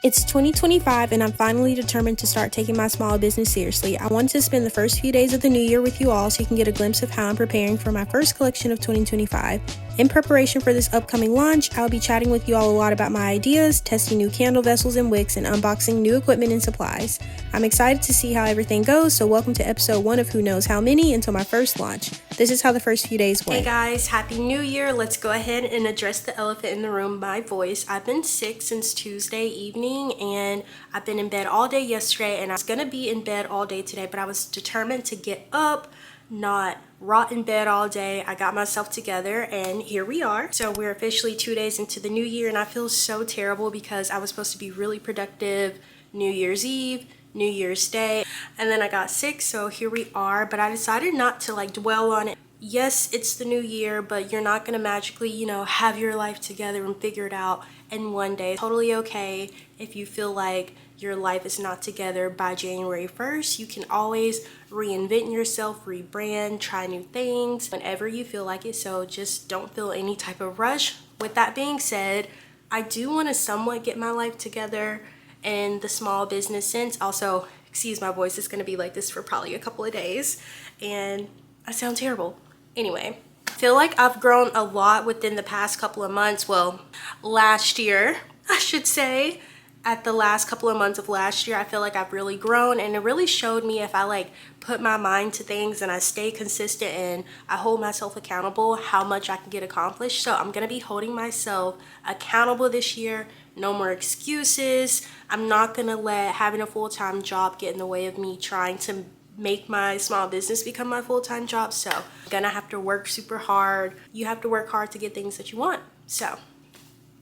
It's 2025 and I'm finally determined to start taking my small business seriously. I wanted to spend the first few days of the new year with you all so you can get a glimpse of how I'm preparing for my first collection of 2025. In preparation for this upcoming launch, I'll be chatting with you all a lot about my ideas, testing new candle vessels and wicks, and unboxing new equipment and supplies. I'm excited to see how everything goes, so welcome to episode 1 of Who Knows How Many until my first launch. This is how the first few days went. Hey guys, happy new year. Let's go ahead and address the elephant in the room, my voice. I've been sick since Tuesday evening and I've been in bed all day yesterday, and I was gonna be in bed all day today, but I was determined to get up, not rot in bed all day. I got myself together and here we are. So we're officially 2 days into the new year and I feel so terrible because I was supposed to be really productive New Year's Eve, New Year's Day, and then I got sick, so here we are. But I decided not to dwell on it. Yes, it's the new year, but you're not gonna magically, have your life together and figure it out in one day. Totally okay if you feel like your life is not together by January 1st. You can always reinvent yourself, rebrand, try new things whenever you feel like it. So just don't feel any type of rush. With that being said, I do want to somewhat get my life together in the small business sense. Also, excuse my voice, it's going to be like this for probably a couple of days and I sound terrible. Anyway, I feel like I've grown a lot within the past couple of months. Well, last year, I should say. At the last couple of months of last year, I feel like I've really grown, and it really showed me if I put my mind to things and I stay consistent and I hold myself accountable, how much I can get accomplished. So I'm gonna be holding myself accountable this year. No more excuses. I'm not gonna let having a full-time job get in the way of me trying to make my small business become my full-time job. So I'm gonna have to work super hard. You have to work hard to get things that you want. So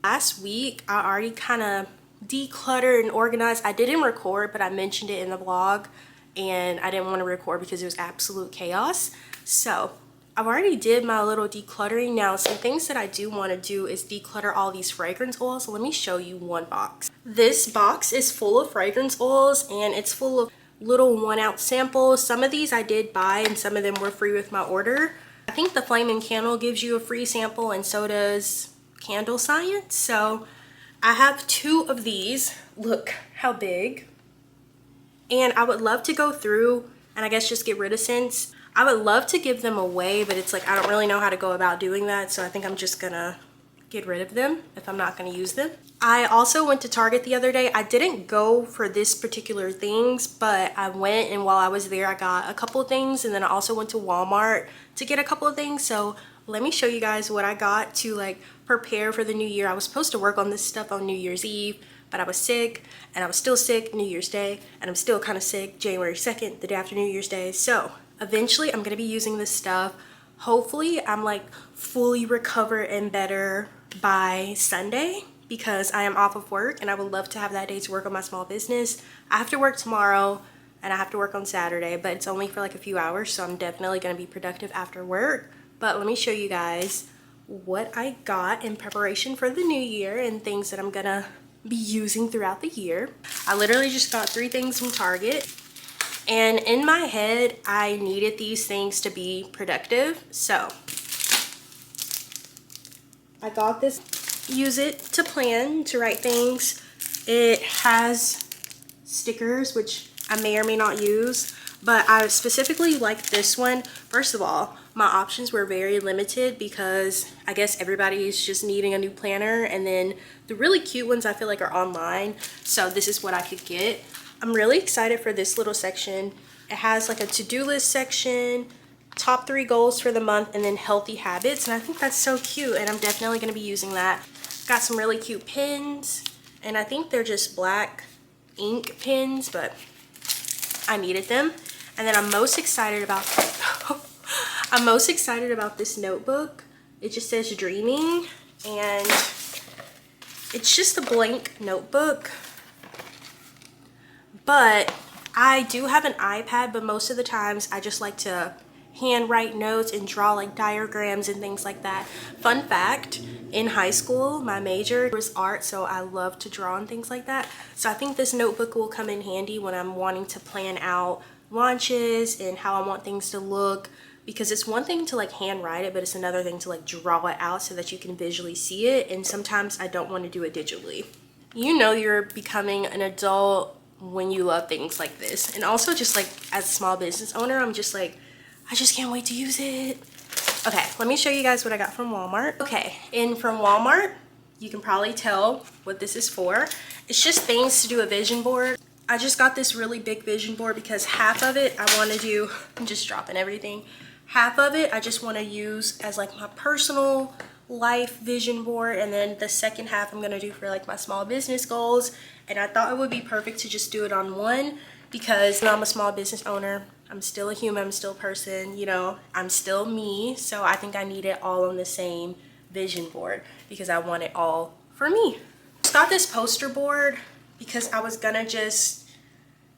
last week I already kind of decluttered and organized. I didn't record, but I mentioned it in the vlog and I didn't want to record because it was absolute chaos. So I've already did my little decluttering. Now some things that I do want to do is declutter all these fragrance oils. So let me show you one box. This box is full of fragrance oils and it's full of little 1 ounce samples. Some of these I did buy and some of them were free with my order. I think the Flaming Candle gives you a free sample and so does Candle Science. So I have 2 of these. Look how big. And I would love to go through and I guess just get rid of scents. I would love to give them away, but it's I don't really know how to go about doing that. So I think I'm just gonna get rid of them if I'm not gonna use them. I also went to Target the other day. I didn't go for this particular things, but I went, and while I was there I got a couple of things, and then I also went to Walmart to get a couple of things. So let me show you guys what I got to prepare for the new year. I was supposed to work on this stuff on New Year's Eve, but I was sick, and I was still sick New Year's Day, and I'm still kind of sick January 2nd, the day after New Year's Day. So eventually I'm gonna be using this stuff. Hopefully I'm fully recovered and better by Sunday, because I am off of work and I would love to have that day to work on my small business. I have to work tomorrow and I have to work on Saturday, but it's only for a few hours, so I'm definitely gonna be productive after work. But let me show you guys what I got in preparation for the new year and things that I'm gonna be using throughout the year. I literally just got 3 things from Target, and in my head I needed these things to be productive. So I got this. Use it to plan, to write things. It has stickers, which I may or may not use, but I specifically like this one. First of all, my options were very limited because I guess everybody's just needing a new planner, and then the really cute ones I feel are online, so this is what I could get. I'm really excited for this little section. It has a to-do list section, top 3 goals for the month, and then healthy habits, and I think that's so cute, and I'm definitely going to be using that. Got some really cute pins, and I think they're just black ink pins, but I needed them. And then I'm most excited about this notebook. It just says dreaming, and it's just a blank notebook, but I do have an iPad, but most of the times I just like to handwrite notes and draw diagrams and things like that. Fun fact, in high school my major was art, so I love to draw and things like that. So I think this notebook will come in handy when I'm wanting to plan out launches and how I want things to look, because it's one thing to handwrite it, but it's another thing to draw it out so that you can visually see it, and sometimes I don't want to do it digitally. You know you're becoming an adult when you love things like this. And also just like as a small business owner, I'm just like, I just can't wait to use it. Okay, let me show you guys what I got from Walmart. Okay, and from Walmart, you can probably tell what this is for. It's just things to do a vision board. I just got this really big vision board because half of it I want to do, I'm just dropping everything. Half of it I just want to use as like my personal life vision board, and then the second half I'm going to do for like my small business goals. And I thought it would be perfect to just do it on one because I'm a small business owner. I'm still a human, I'm still a person, you know, I'm still me. So I think I need it all on the same vision board because I want it all for me. Just got this poster board because I was gonna just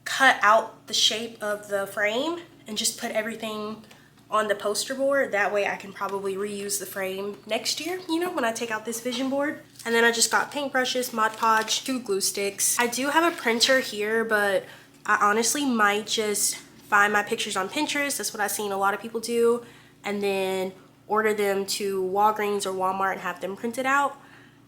cut out the shape of the frame and just put everything on the poster board. That way I can probably reuse the frame next year, you know, when I take out this vision board. And then I just got paintbrushes, Mod Podge, 2 glue sticks. I do have a printer here, but I honestly might just find my pictures on Pinterest. That's what I've seen a lot of people do. And then order them to Walgreens or Walmart and have them printed out.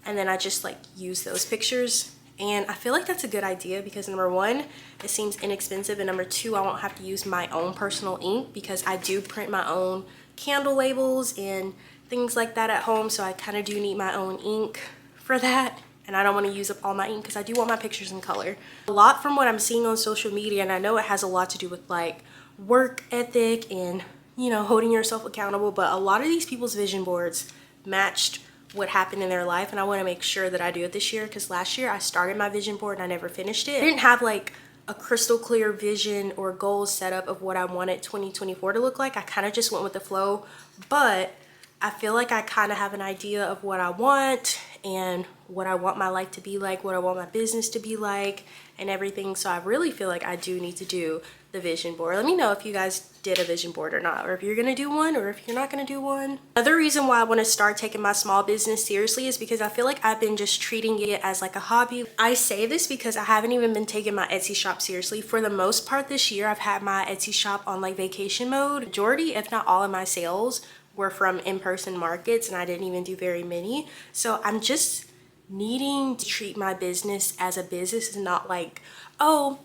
And then I just like use those pictures. And I feel like that's a good idea because number one, it seems inexpensive, and number two, I won't have to use my own personal ink because I do print my own candle labels and things like that at home. So I kind of do need my own ink for that. And I don't want to use up all my ink because I do want my pictures in color. A lot from what I'm seeing on social media, and I know it has a lot to do with like work ethic and, you know, holding yourself accountable, but a lot of these people's vision boards matched what happened in their life, and I want to make sure that I do it this year because last year I started my vision board and I never finished it. I didn't have like a crystal clear vision or goal set up of what I wanted 2024 to look like. I kind of just went with the flow, but I feel like I kind of have an idea of what I want and what I want my life to be like, what I want my business to be like, and everything. So I really feel like I do need to do the vision board. Let me know if you guys did a vision board or not, or if you're gonna do one or if you're not gonna do one. Another reason why I want to start taking my small business seriously is because I feel like I've been just treating it as like a hobby. I say this because I haven't even been taking my Etsy shop seriously. For the most part this year, I've had my Etsy shop on like vacation mode. Majority, if not all of my sales were from in-person markets, and I didn't even do very many. So I'm just needing to treat my business as a business and not like, oh,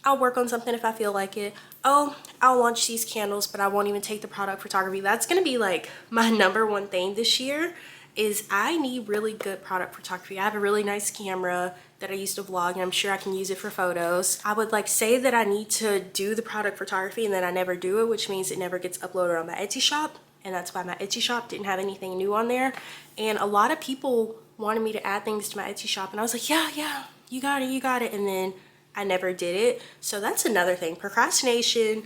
I'll work on something if I feel like it. Oh, I'll launch these candles, but I won't even take the product photography. That's gonna be like my number one thing this year is I need really good product photography. I have a really nice camera that I used to vlog, and I'm sure I can use it for photos. I would like say that I need to do the product photography and then I never do it, which means it never gets uploaded on my Etsy shop. And that's why my Etsy shop didn't have anything new on there. And a lot of people wanted me to add things to my Etsy shop, and I was like, yeah, you got it. And then I never did it. So that's another thing, procrastination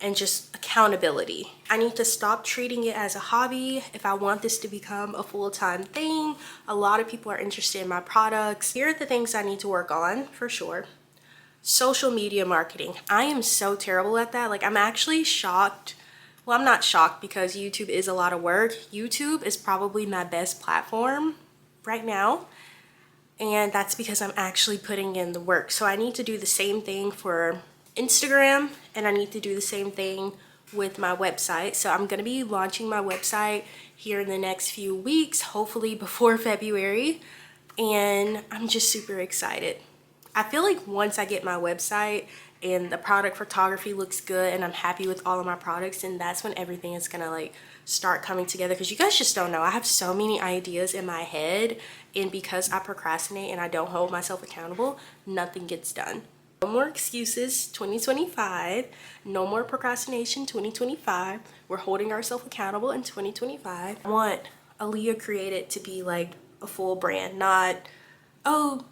and just accountability. I need to stop treating it as a hobby if I want this to become a full-time thing. A lot of people are interested in my products. Here are the things I need to work on for sure. Social media marketing. I am so terrible at that. Like, I'm actually shocked. Well, I'm not shocked because YouTube is a lot of work. YouTube is probably my best platform right now. And that's because I'm actually putting in the work. So I need to do the same thing for Instagram, and I need to do the same thing with my website. So I'm going to be launching my website here in the next few weeks, hopefully before February. And I'm just super excited. I feel like once I get my website and the product photography looks good and I'm happy with all of my products, and that's when everything is gonna like start coming together, because you guys just don't know, I have so many ideas in my head, and because I procrastinate and I don't hold myself accountable, nothing gets done. No more excuses 2025, no more procrastination 2025. We're holding ourselves accountable in 2025. I want Aaliyah Created to be like a full brand, not, oh,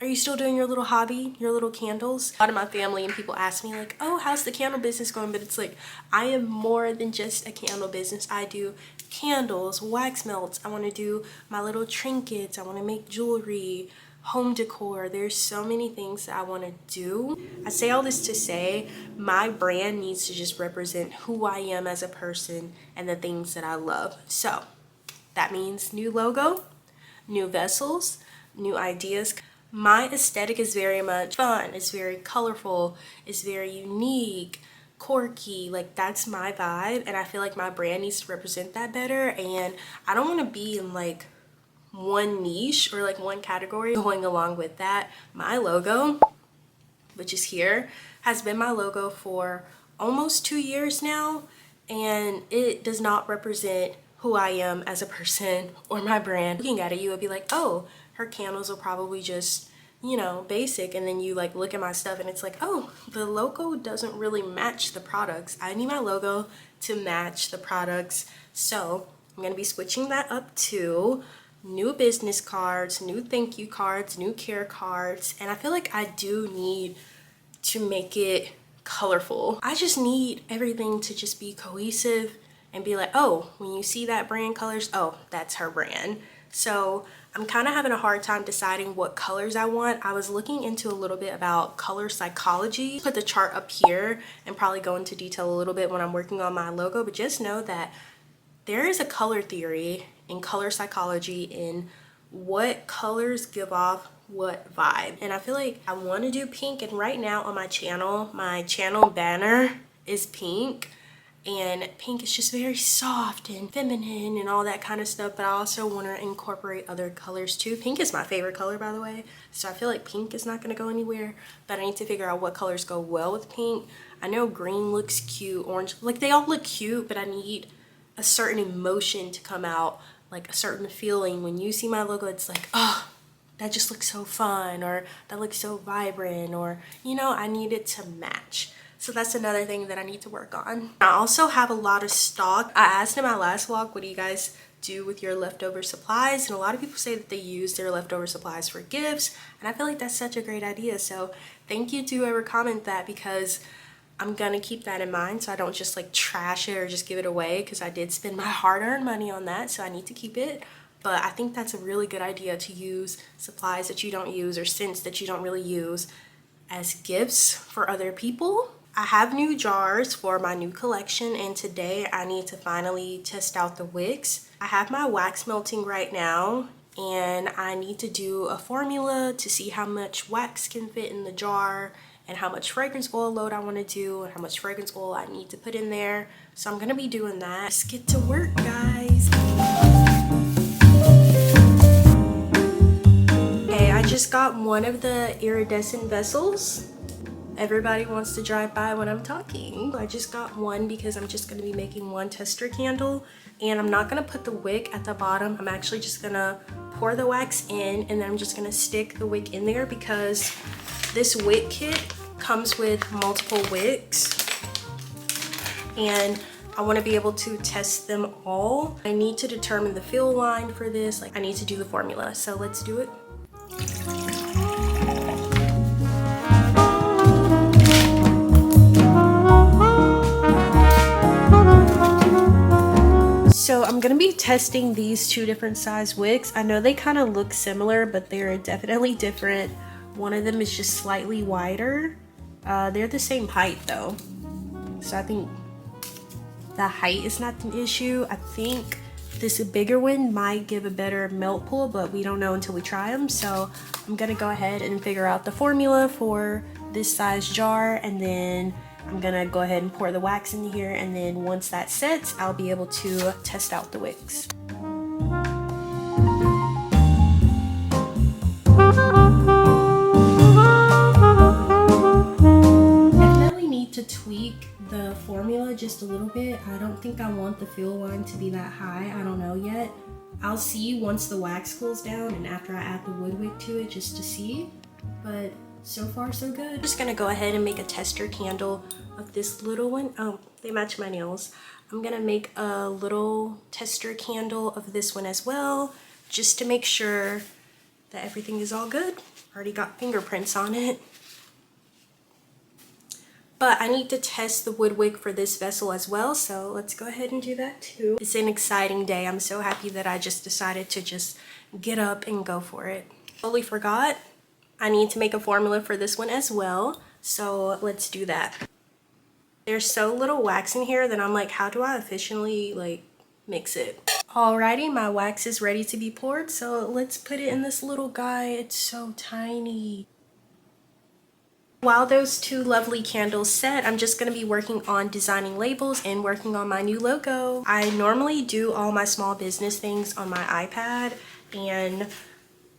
are you still doing your little hobby, your little candles? A lot of my family and people ask me like, oh, how's the candle business going? But it's like, I am more than just a candle business. I do candles, wax melts. I want to do my little trinkets. I want to make jewelry, home decor. There's so many things that I want to do. I say all this to say my brand needs to just represent who I am as a person and the things that I love. So that means new logo, new vessels, new ideas. My aesthetic is very much fun, it's very colorful, it's very unique, quirky, like that's my vibe, and I feel like my brand needs to represent that better. And I don't want to be in like one niche or like one category. Going along with that, my logo, which is here, has been my logo for almost 2 years now, and it does not represent who I am as a person or my brand. Looking at it, you would be like, oh, her candles are probably just, you know, basic, and then you like look at my stuff and it's like, oh, the logo doesn't really match the products. I need my logo to match the products. So I'm gonna be switching that up to new business cards, new thank you cards, new care cards, and I feel like I do need to make it colorful. I just need everything to just be cohesive and be like, oh, when you see that brand colors, oh, that's her brand. So I'm kind of having a hard time deciding what colors I want. I was looking into a little bit about color psychology. Put the chart up here and probably go into detail a little bit when I'm working on my logo, but just know that there is a color theory in color psychology in what colors give off what vibe. And I feel like I want to do pink, and right now on my channel banner is pink, and pink is just very soft and feminine and all that kind of stuff, but I also want to incorporate other colors too. Pink is my favorite color, by the way, so I feel like pink is not going to go anywhere, but I need to figure out what colors go well with pink. I know green looks cute, orange, like they all look cute, but I need a certain emotion to come out, like a certain feeling. When you see my logo, it's like, oh, that just looks so fun, or that looks so vibrant, or, you know, I need it to match. So that's another thing that I need to work on. I also have a lot of stock. I asked in my last vlog, what do you guys do with your leftover supplies? And a lot of people say that they use their leftover supplies for gifts, and I feel like that's such a great idea. So thank you to whoever commented that, because I'm gonna keep that in mind so I don't just like trash it or just give it away, because I did spend my hard-earned money on that, so I need to keep it. But I think that's a really good idea to use supplies that you don't use or scents that you don't really use as gifts for other people. I have new jars for my new collection, and today I need to finally test out the wicks. I have my wax melting right now, and I need to do a formula to see how much wax can fit in the jar and how much fragrance oil load I want to do and how much fragrance oil I need to put in there. So I'm gonna be doing that. Let's get to work, guys. Okay, I just got one of the iridescent vessels. Everybody wants to drive by when I'm talking. I just got one because I'm just gonna be making one tester candle, and I'm not gonna put the wick at the bottom. I'm actually just gonna pour the wax in, and then I'm just gonna stick the wick in there, because this wick kit comes with multiple wicks, and I want to be able to test them all. I need to determine the fill line for this. Like, I need to do the formula, so let's do it. So I'm gonna be testing these two different size wicks. I know they kind of look similar, but they're definitely different. One of them is just slightly wider. They're the same height though, so I think the height is not an issue. I think this bigger one might give a better melt pool, but we don't know until we try them. So I'm gonna go ahead and figure out the formula for this size jar, and then I'm gonna go ahead and pour the wax in here, and then once that sets, I'll be able to test out the wicks. To tweak the formula just a little bit. I don't think I want the fill line to be that high. I don't know yet. I'll see once the wax cools down and after I add the wood wick to it, just to see. But so far so good. I'm just gonna go ahead and make a tester candle of this little one. Oh, they match my nails. I'm gonna make a little tester candle of this one as well, just to make sure that everything is all good. Already got fingerprints on it. But I need to test the wood wick for this vessel as well, so let's go ahead and do that too. It's an exciting day. I'm so happy that I just decided to just get up and go for it. Totally forgot. I need to make a formula for this one as well, so let's do that. There's so little wax in here that I'm like, how do I efficiently like mix it? Alrighty, my wax is ready to be poured, so let's put it in this little guy. It's so tiny. While those two lovely candles set, I'm just going to be working on designing labels and working on my new logo. I normally do all my small business things on my iPad, and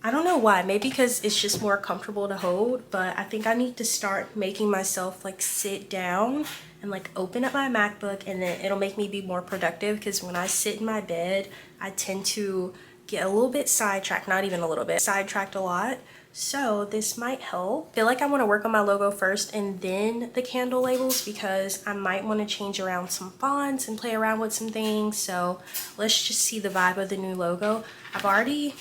I don't know why, maybe because it's just more comfortable to hold, but I think I need to start making myself like sit down and like open up my MacBook, and then it'll make me be more productive, because when I sit in my bed, I tend to get a little bit sidetracked, not even a little bit, sidetracked a lot. So this might help. I feel like I want to work on my logo first and then the candle labels, because I might want to change around some fonts and play around with some things. So let's just see the vibe of the new logo. I've already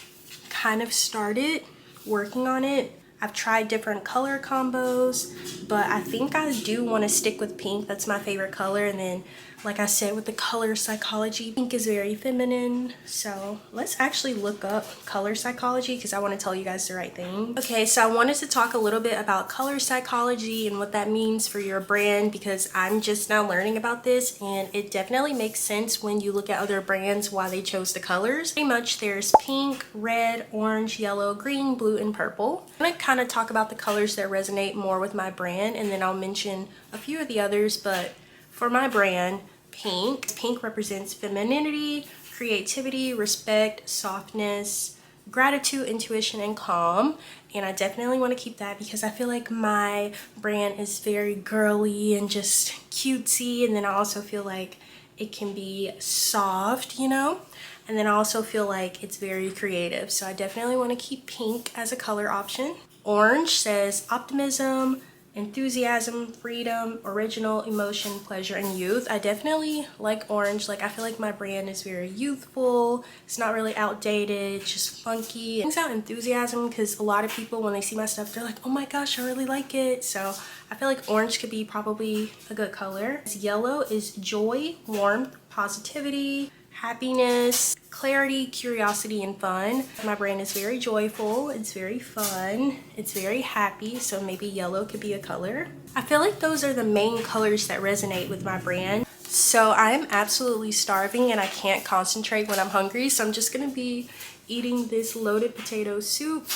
kind of started working on it. I've tried different color combos, but I think I do want to stick with pink. That's my favorite color. And then, like I said, with the color psychology, pink is very feminine. So let's actually look up color psychology, because I want to tell you guys the right thing. Okay, so I wanted to talk a little bit about color psychology and what that means for your brand, because I'm just now learning about this, and it definitely makes sense when you look at other brands why they chose the colors. Pretty much there's pink, red, orange, yellow, green, blue, and purple. I'm gonna kind of talk about the colors that resonate more with my brand, and then I'll mention a few of the others. But for my brand, pink represents femininity, creativity, respect, softness, gratitude, intuition, and calm. And I definitely want to keep that, because I feel like my brand is very girly and just cutesy, and then I also feel like it can be soft, you know? And then I also feel like it's very creative. So I definitely want to keep pink as a color option. Orange says optimism, enthusiasm, freedom, original, emotion, pleasure, and youth. I definitely like orange. Like, I feel like my brand is very youthful. It's not really outdated, just funky. It brings out enthusiasm, because a lot of people, when they see my stuff, they're like, oh my gosh, I really like it. So I feel like orange could be probably a good color. Yellow is joy, warmth, positivity, happiness, clarity, curiosity, and fun. My brand is very joyful, it's very fun, it's very happy, so maybe yellow could be a color. I feel like those are the main colors that resonate with my brand. So I'm absolutely starving and I can't concentrate when I'm hungry, so I'm just gonna be eating this loaded potato soup,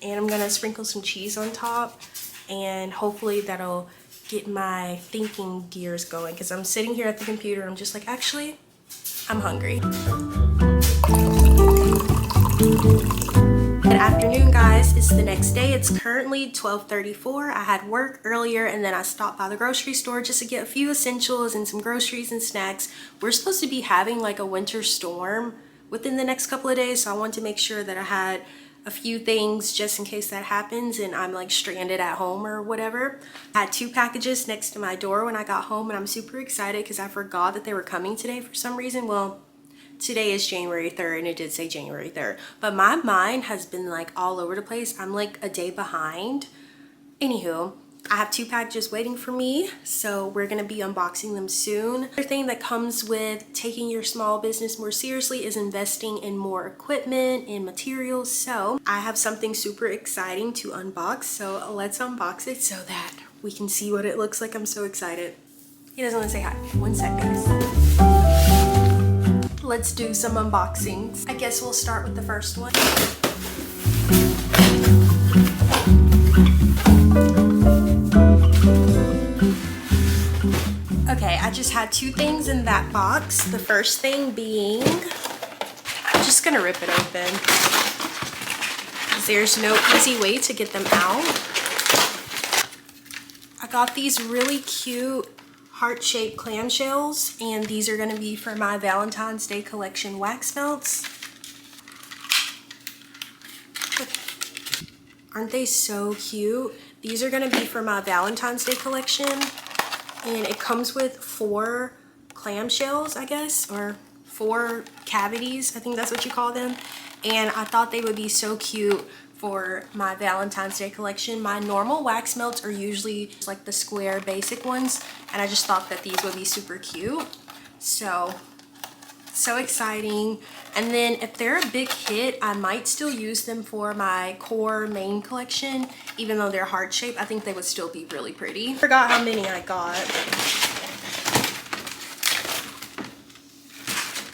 and I'm gonna sprinkle some cheese on top, and hopefully that'll get my thinking gears going, because I'm sitting here at the computer, I'm just like, actually, I'm hungry. Good afternoon, guys. It's the next day. It's currently 12:34. I had work earlier, and then I stopped by the grocery store just to get a few essentials and some groceries and snacks. We're supposed to be having like a winter storm within the next couple of days, so I wanted to make sure that I had a few things just in case that happens and I'm like stranded at home or whatever. I had 2 packages next to my door when I got home, and I'm super excited because I forgot that they were coming today for some reason. Well, today is January 3rd, and it did say January 3rd, but my mind has been like all over the place. I'm like a day behind. Anywho, I have 2 packages waiting for me, so we're gonna be unboxing them soon. Another thing that comes with taking your small business more seriously is investing in more equipment and materials. So I have something super exciting to unbox, so let's unbox it so that we can see what it looks like. I'm so excited. He doesn't want to say hi. One sec, guys. Let's do some unboxings. I guess we'll start with the first one. Okay, I just had 2 things in that box. The first thing being, I'm just gonna rip it open, because there's no easy way to get them out. I got these really cute heart-shaped clamshells, and these are gonna be for my Valentine's Day collection wax melts. Aren't they so cute? These are gonna be for my Valentine's Day collection, and it comes with 4 clamshells, I guess, or 4 cavities, I think that's what you call them. And I thought they would be so cute for my Valentine's Day collection. My normal wax melts are usually like the square basic ones, and I just thought that these would be super cute. So exciting. And then if they're a big hit, I might still use them for my core main collection. Even though they're heart shaped, I think they would still be really pretty. Forgot how many I got,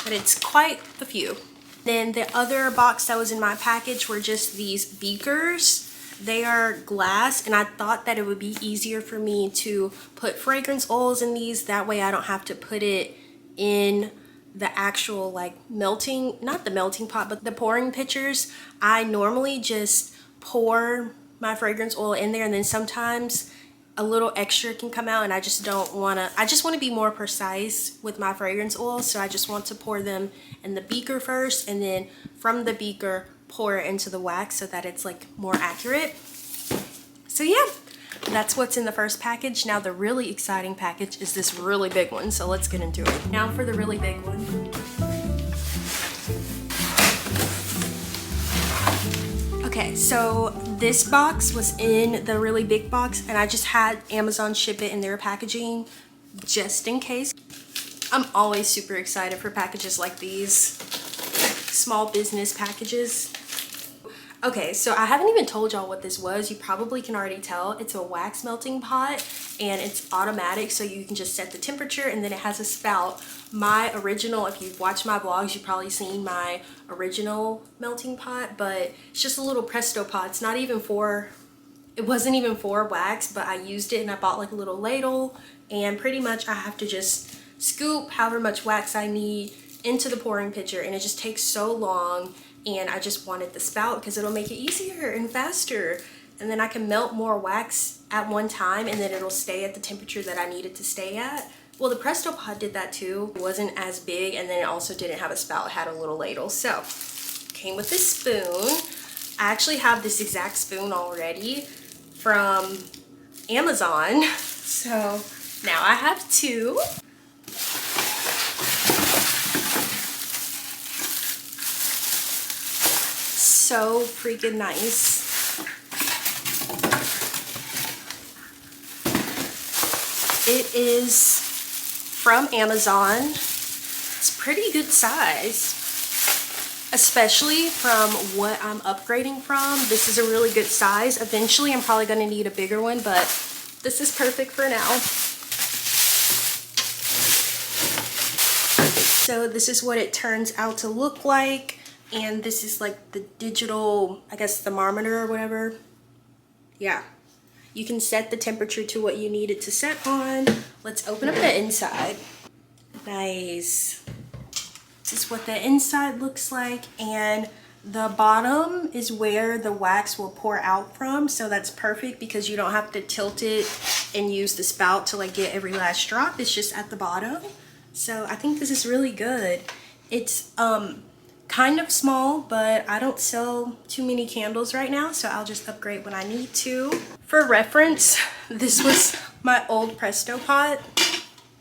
but it's quite a few. Then the other box that was in my package were just these beakers. They are glass, and I thought that it would be easier for me to put fragrance oils in these. That way I don't have to put it in the actual like melting, not the melting pot, but the pouring pitchers, I normally just pour my fragrance oil in there, and then sometimes a little extra can come out, and I just don't want to, I just want to be more precise with my fragrance oil, so I just want to pour them in the beaker first, and then from the beaker pour it into the wax so that it's like more accurate. So yeah, that's what's in the first package. Now the really exciting package is this really big one, so let's get into it. Now for the really big one. Okay, so this box was in the really big box, and I just had Amazon ship it in their packaging just in case. I'm always super excited for packages like these, small business packages. Okay, so I haven't even told y'all what this was. You probably can already tell. It's a wax melting pot, and it's automatic, so you can just set the temperature, and then it has a spout. My original, if you've watched my vlogs, you've probably seen my original melting pot, but it's just a little Presto pot. It's not even for, it wasn't even for wax, but I used it, and I bought like a little ladle, and pretty much I have to just scoop however much wax I need into the pouring pitcher, and it just takes so long. And I just wanted the spout because it'll make it easier and faster, and then I can melt more wax at one time, and then it'll stay at the temperature that I need it to stay at. Well, the Presto Pot did that too. It wasn't as big, and then it also didn't have a spout. It had a little ladle. So came with this spoon. I actually have this exact spoon already from Amazon, so now I have two. So freaking nice. It is from Amazon. It's pretty good size, especially from what I'm upgrading from. This is a really good size. Eventually I'm probably going to need a bigger one, but this is perfect for now. So this is what it turns out to look like. And this is like the digital, I guess, thermometer or whatever. Yeah. You can set the temperature to what you need it to set on. Let's open up the inside. Nice. This is what the inside looks like. And the bottom is where the wax will pour out from. So that's perfect because you don't have to tilt it and use the spout to like get every last drop. It's just at the bottom. So I think this is really good. It's kind of small, but I don't sell too many candles right now, so I'll just upgrade when I need to. For reference, this was my old Presto pot,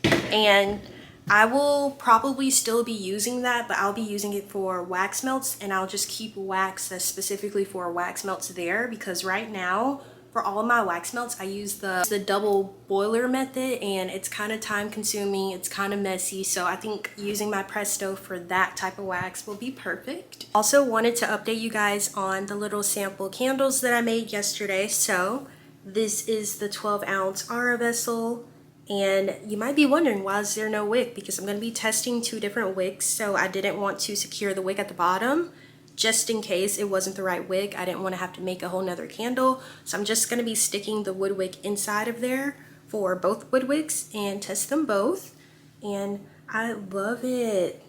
and I will probably still be using that, but I'll be using it for wax melts, and I'll just keep wax that's specifically for wax melts there, because right now for all of my wax melts I use the double boiler method, and it's kind of time consuming, it's kind of messy, so I think using my Presto for that type of wax will be perfect. Also wanted to update you guys on the little sample candles that I made yesterday. So this is the 12-ounce Aura vessel, and you might be wondering why is there no wick, because I'm going to be testing 2 different wicks, so I didn't want to secure the wick at the bottom just in case it wasn't the right wick. I didn't want to have to make a whole nother candle, so I'm just going to be sticking the wood wick inside of there for both wood wicks and test them both, and I love it.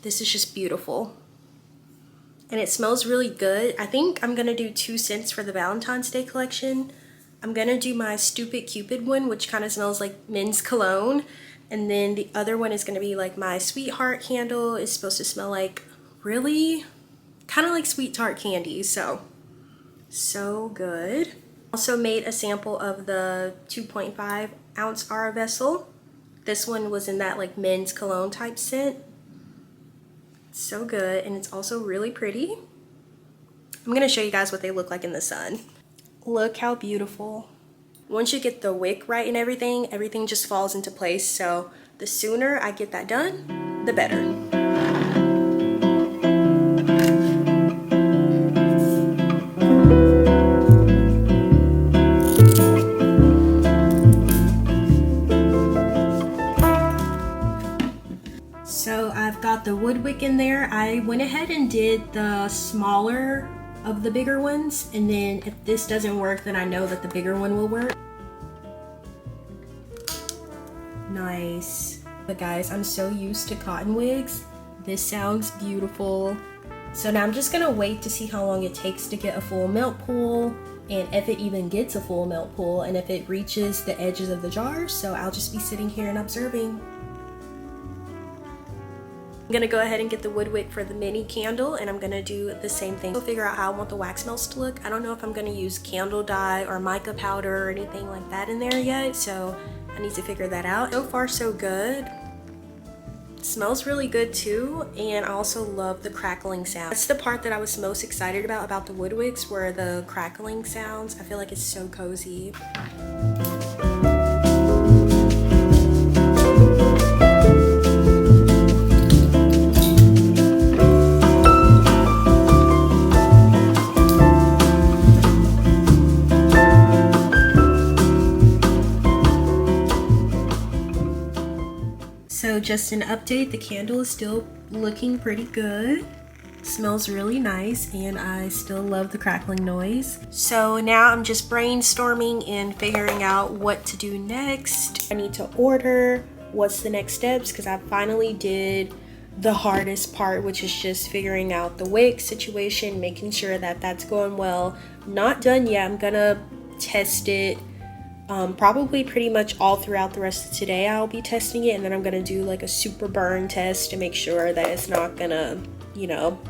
This is just beautiful, and it smells really good. I think I'm going to do 2 scents for the Valentine's Day collection. I'm going to do my Stupid Cupid one, which kind of smells like men's cologne, and then the other one is going to be like my Sweetheart candle. It's supposed to smell like really kind of like sweet tart candy, so good. Also made a sample of the 2.5 ounce Aura vessel. This one was in that like men's cologne type scent. So good, and it's also really pretty. I'm gonna show you guys what they look like in the sun. Look how beautiful. Once you get the wick right and everything just falls into place, so the sooner I get that done, the better. So I've got the wood wick in there. I went ahead and did the smaller of the bigger ones, and then if this doesn't work, then I know that the bigger one will work. Nice. But guys, I'm so used to cotton wigs This sounds beautiful. So now I'm just gonna wait to see how long it takes to get a full melt pool, and if it even gets a full melt pool, and if it reaches the edges of the jar. So I'll just be sitting here and observing. I'm gonna go ahead and get the wood wick for the mini candle, and I'm gonna do the same thing. I'll figure out how I want the wax melts to look. I don't know if I'm gonna use candle dye or mica powder or anything like that in there yet, so I need to figure that out. So far so good. It smells really good too, and I also love the crackling sound. That's the part that I was most excited about the wood wicks, were the crackling sounds. I feel like it's so cozy. So just an update, the candle is still looking pretty good. Smells really nice, and I still love the crackling noise. So now I'm just brainstorming and figuring out what to do next. I need to order what's the next steps, because I finally did the hardest part, which is just figuring out the wick situation, making sure that that's going well. Not done yet. I'm gonna test it probably pretty much all throughout the rest of today. I'll be testing it, and then I'm gonna do like a super burn test to make sure that it's not gonna, you know,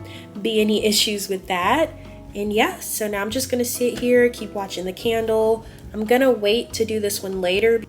be any issues with that. And yeah, so now I'm just gonna sit here, keep watching the candle. I'm gonna wait to do this one later.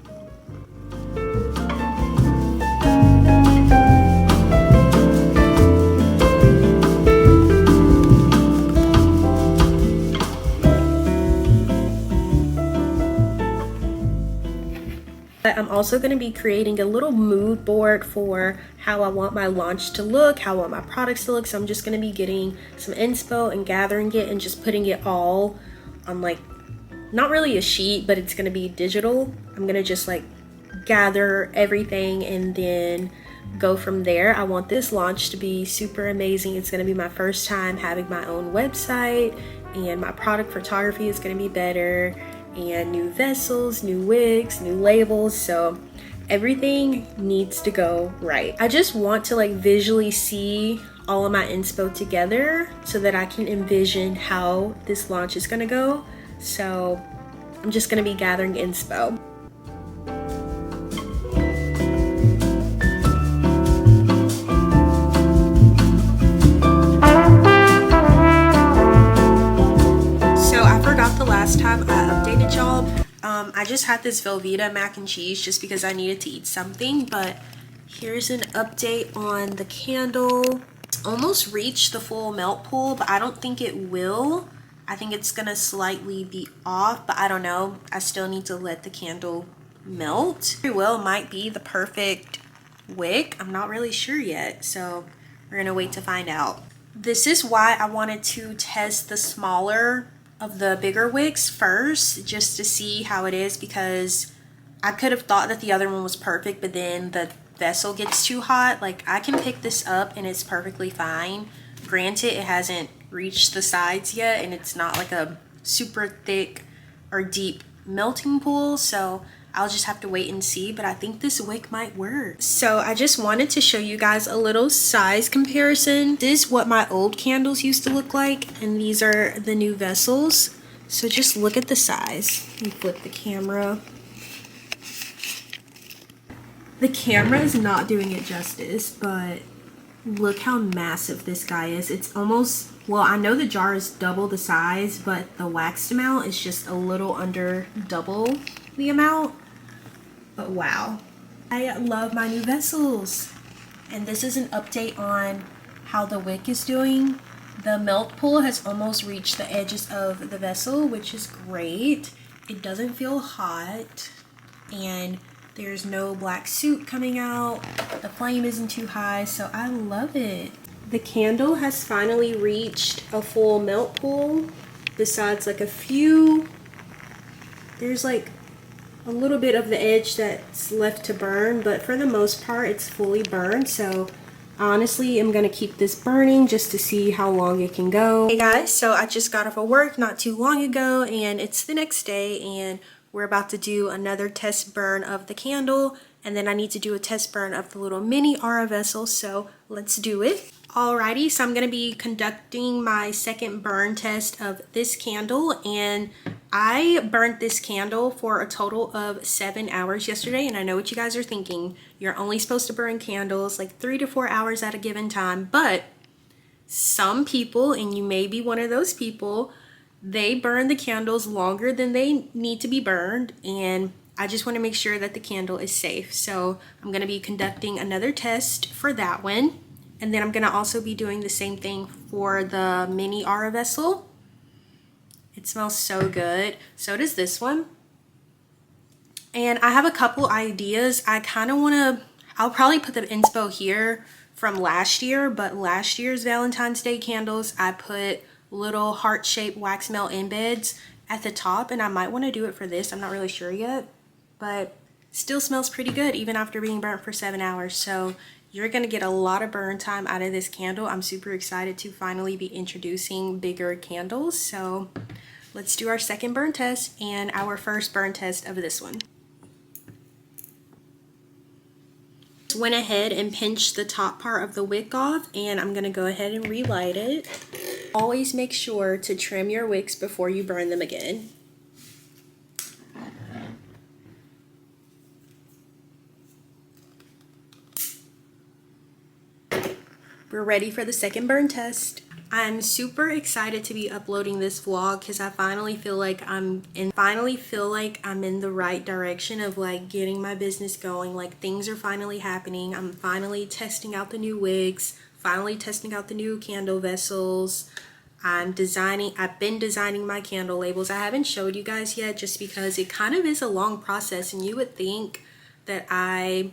I'm also going to be creating a little mood board for how I want my launch to look, how I want my products to look. So I'm just going to be getting some inspo and gathering it and just putting it all on, like, not really a sheet, but it's going to be digital. I'm going to just like gather everything and then go from there. I want this launch to be super amazing. It's going to be my first time having my own website, and my product photography is going to be better, and new vessels, new wigs, new labels. So everything needs to go right. I just want to like visually see all of my inspo together so that I can envision how this launch is gonna go. So I'm just gonna be gathering inspo. Last time I updated y'all, I just had this Velveeta mac and cheese just because I needed to eat something, but here's an update on the candle. It's almost reached the full melt pool, but I don't think it will. I think it's gonna slightly be off, but I don't know. I still need to let the candle melt. Very well might be the perfect wick. I'm not really sure yet, so we're gonna wait to find out. This is why I wanted to test the smaller of the bigger wicks first, just to see how it is, because I could have thought that the other one was perfect, but then the vessel gets too hot. Like, I can pick this up and it's perfectly fine. Granted, it hasn't reached the sides yet, and it's not like a super thick or deep melting pool, so I'll just have to wait and see, but I think this wick might work. So I just wanted to show you guys a little size comparison. This is what my old candles used to look like, and these are the new vessels. So just look at the size. Let me flip the camera. The camera is not doing it justice, but look how massive this guy is. It's almost, well, I know the jar is double the size, but the waxed amount is just a little under double the amount. But wow, I love my new vessels. And this is an update on how the wick is doing. The melt pool has almost reached the edges of the vessel, which is great. It doesn't feel hot, and there's no black soot coming out. The flame isn't too high, so I love it. The candle has finally reached a full melt pool. Besides like a few, there's like a little bit of the edge that's left to burn, but for the most part it's fully burned. So honestly, I'm gonna keep this burning just to see how long it can go. Hey guys, so I just got off of work not too long ago, and it's the next day, and we're about to do another test burn of the candle, and then I need to do a test burn of the little mini aura vessel, so let's do it. Alrighty, so I'm going to be conducting my second burn test of this candle, and I burnt this candle for a total of 7 hours yesterday. And I know what you guys are thinking, you're only supposed to burn candles like 3 to 4 hours at a given time, but some people, and you may be one of those people, they burn the candles longer than they need to be burned, and I just want to make sure that the candle is safe. So I'm going to be conducting another test for that one. And then I'm going to also be doing the same thing for the mini aura vessel. It smells so good. So does this one. And I have a couple ideas. I kind of want to, I'll probably put the inspo here from last year, but last year's Valentine's Day candles, I put little heart-shaped wax melt embeds at the top, and I might want to do it for this. I'm not really sure yet, but still smells pretty good even after being burnt for 7 hours. So you're going to get a lot of burn time out of this candle. I'm super excited to finally be introducing bigger candles. So let's do our second burn test and our first burn test of this one. Went ahead and pinched the top part of the wick off, and I'm going to go ahead and relight it. Always make sure to trim your wicks before you burn them again. We're ready for the second burn test. I'm super excited to be uploading this vlog because I finally feel like I'm in the right direction of like getting my business going. Like things are finally happening. I'm finally testing out the new wigs, finally testing out the new candle vessels. I've been designing my candle labels. I haven't showed you guys yet just because it kind of is a long process, and you would think that I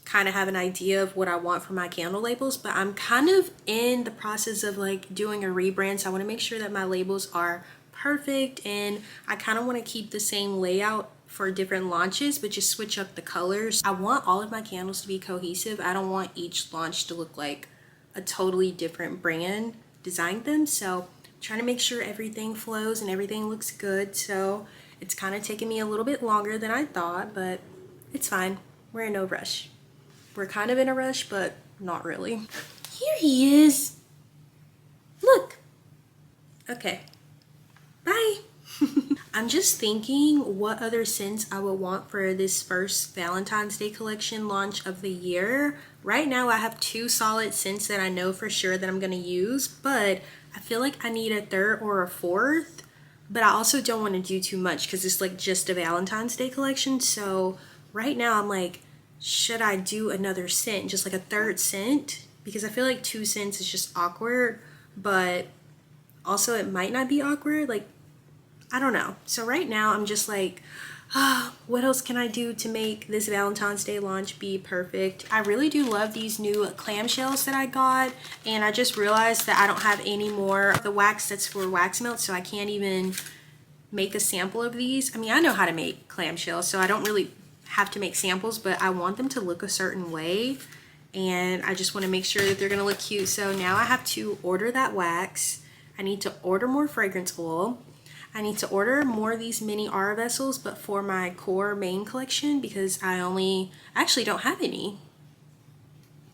kind of have an idea of what I want for my candle labels, but I'm kind of in the process of like doing a rebrand, so I want to make sure that my labels are perfect, and I kind of want to keep the same layout for different launches but just switch up the colors. I want all of my candles to be cohesive. I don't want each launch to look like a totally different brand designed them, so I'm trying to make sure everything flows and everything looks good. So it's kind of taking me a little bit longer than I thought, but it's fine. We're in no rush. We're kind of in a rush, but not really. Here he is. Look. Okay. Bye. I'm just thinking what other scents I would want for this first Valentine's Day collection launch of the year. Right now I have 2 solid scents that I know for sure that I'm going to use, but I feel like I need a third or a fourth. But I also don't want to do too much because it's like just a Valentine's Day collection. So right now I'm like, should I do another scent, just like a third scent? Because I feel like 2 scents is just awkward, but also it might not be awkward. Like, I don't know. So right now I'm just like, what else can I do to make this Valentine's Day launch be perfect? I really do love these new clamshells that I got, and I just realized that I don't have any more of the wax that's for wax melt, so I can't even make a sample of these. I mean, I know how to make clamshells, so I don't really have to make samples, but I want them to look a certain way, and I just want to make sure that they're gonna look cute. So now I have to order that wax. I need to order more fragrance oil. I need to order more of these mini aura vessels, but for my core main collection, because I actually don't have any.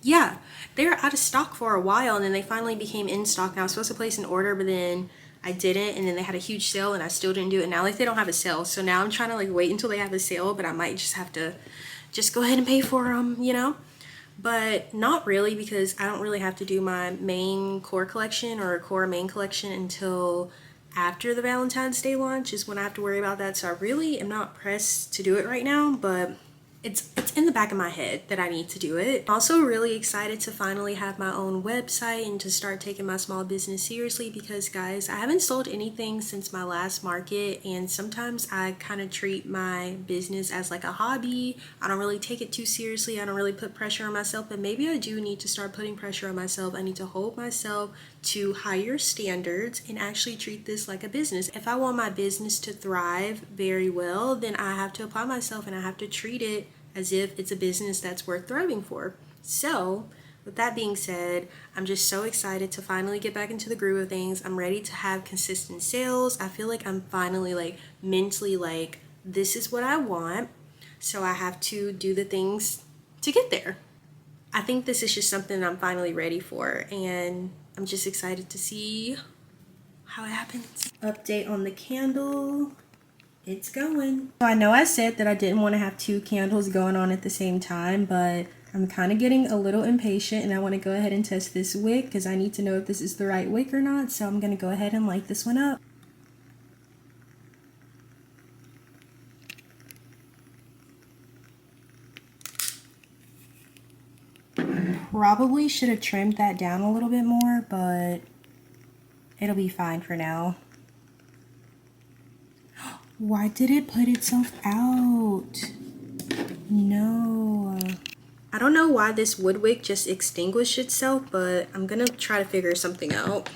Yeah, they were out of stock for a while, and then they finally became in stock, and I was supposed to place an order, but then I didn't, and then they had a huge sale and I still didn't do it. Now like they don't have a sale, so now I'm trying to like wait until they have a sale, but I might just have to just go ahead and pay for them, you know? But not really, because I don't really have to do my main core collection or core main collection until after the Valentine's Day launch is when I have to worry about that. So I really am not pressed to do it right now, but it's in the back of my head that I need to do it. Also really excited to finally have my own website and to start taking my small business seriously, because guys, I haven't sold anything since my last market, and sometimes I kind of treat my business as like a hobby. I don't really take it too seriously. I don't really put pressure on myself, but maybe I do need to start putting pressure on myself. I need to hold myself to higher standards and actually treat this like a business. If I want my business to thrive very well, then I have to apply myself and I have to treat it as if it's a business that's worth thriving for. So with that being said, I'm just so excited to finally get back into the groove of things. I'm ready to have consistent sales. I feel like I'm finally like mentally like this is what I want, so I have to do the things to get there. I think this is just something I'm finally ready for, and I'm just excited to see how it happens. Update on the candle. It's going. So I know I said that I didn't want to have 2 candles going on at the same time, but I'm kind of getting a little impatient and I want to go ahead and test this wick because I need to know if this is the right wick or not. So I'm going to go ahead and light this one up. Probably should have trimmed that down a little bit more, but it'll be fine for now. Why did it put itself out? No. I don't know why this wood wick just extinguished itself, but I'm gonna try to figure something out.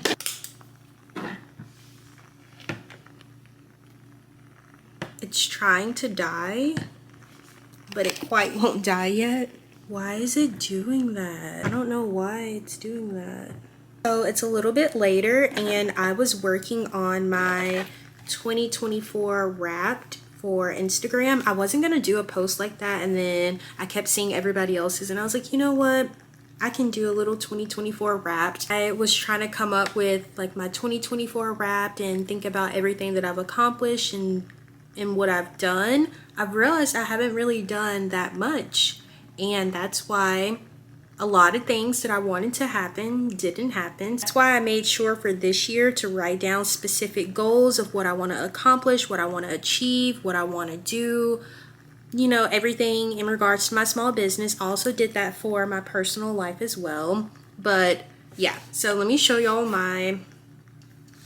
It's trying to die, but it quite won't die yet. Why is it doing that? I don't know why it's doing that. So it's a little bit later and I was working on my 2024 wrapped for Instagram. I wasn't gonna do a post like that, and then I kept seeing everybody else's and I was like, you know what? I can do a little 2024 wrapped. I was trying to come up with like my 2024 wrapped and think about everything that I've accomplished and what I've done. I've realized I haven't really done that much. And that's why a lot of things that I wanted to happen didn't happen. That's why I made sure for this year to write down specific goals of what I want to accomplish, what I want to achieve, what I want to do. You know, everything in regards to my small business. Also did that for my personal life as well. But yeah, so let me show y'all my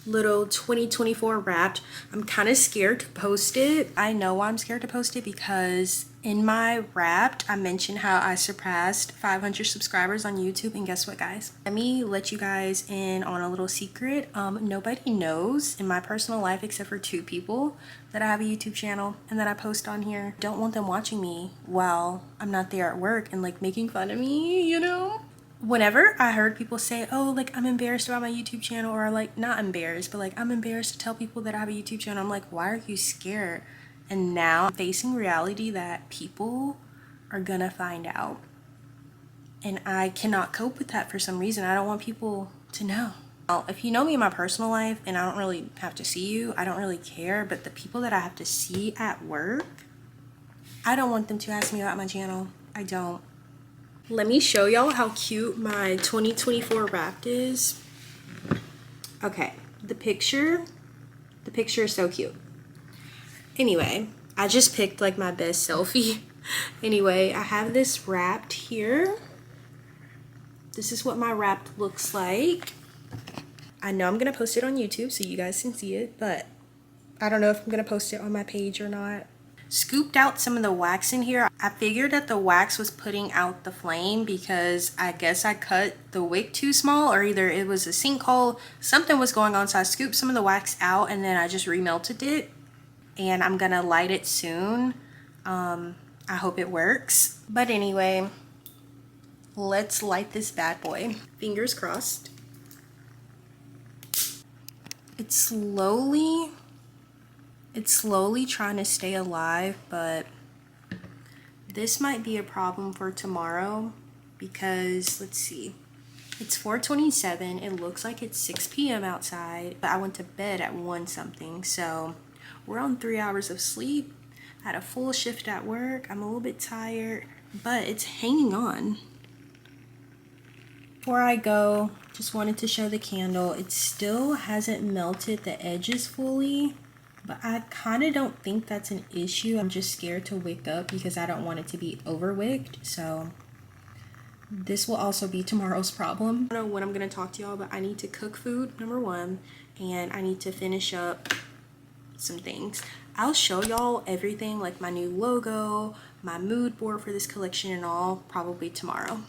little 2024 wrapped. I'm kind of scared to post it. I know why I'm scared to post it, because in my wrapped I mentioned how I surpassed 500 subscribers on YouTube, and guess what, guys? Let me let you guys in on a little secret. Nobody knows in my personal life except for 2 people that I have a YouTube channel and that I post on here. Don't want them watching me while I'm not there at work and like making fun of me, you know? Whenever I heard people say, oh, like, I'm embarrassed about my YouTube channel, or like, not embarrassed, but like, I'm embarrassed to tell people that I have a YouTube channel, I'm like, why are you scared? And now I'm facing reality that people are gonna find out. And I cannot cope with that for some reason. I don't want people to know. Well, if you know me in my personal life and I don't really have to see you, I don't really care. But the people that I have to see at work, I don't want them to ask me about my channel. I don't. Let me show y'all how cute my 2024 wrapped is. Okay, the picture is so cute. Anyway, I just picked like my best selfie. Anyway, I have this wrapped here. This is what my wrapped looks like. I know I'm gonna post it on YouTube so you guys can see it, but I don't know if I'm gonna post it on my page or not. Scooped out some of the wax in here. I figured that the wax was putting out the flame because I guess I cut the wick too small, or either it was a sinkhole, something was going on, so I scooped some of the wax out and then I just remelted it, and I'm gonna light it soon. I hope it works. But anyway, let's light this bad boy. Fingers crossed. It's slowly trying to stay alive, but this might be a problem for tomorrow because, let's see, it's 4:27. It looks like it's 6 p.m. outside, but I went to bed at 1 something, so we're on 3 hours of sleep. I had a full shift at work. I'm a little bit tired, but it's hanging on. Before I go, just wanted to show the candle. It still hasn't melted the edges fully, but I kind of don't think that's an issue. I'm just scared to wick up because I don't want it to be over wicked. So this will also be tomorrow's problem. I don't know when I'm going to talk to y'all, but I need to cook food, number 1, and I need to finish up some things. I'll show y'all everything, like my new logo, my mood board for this collection and all, probably tomorrow.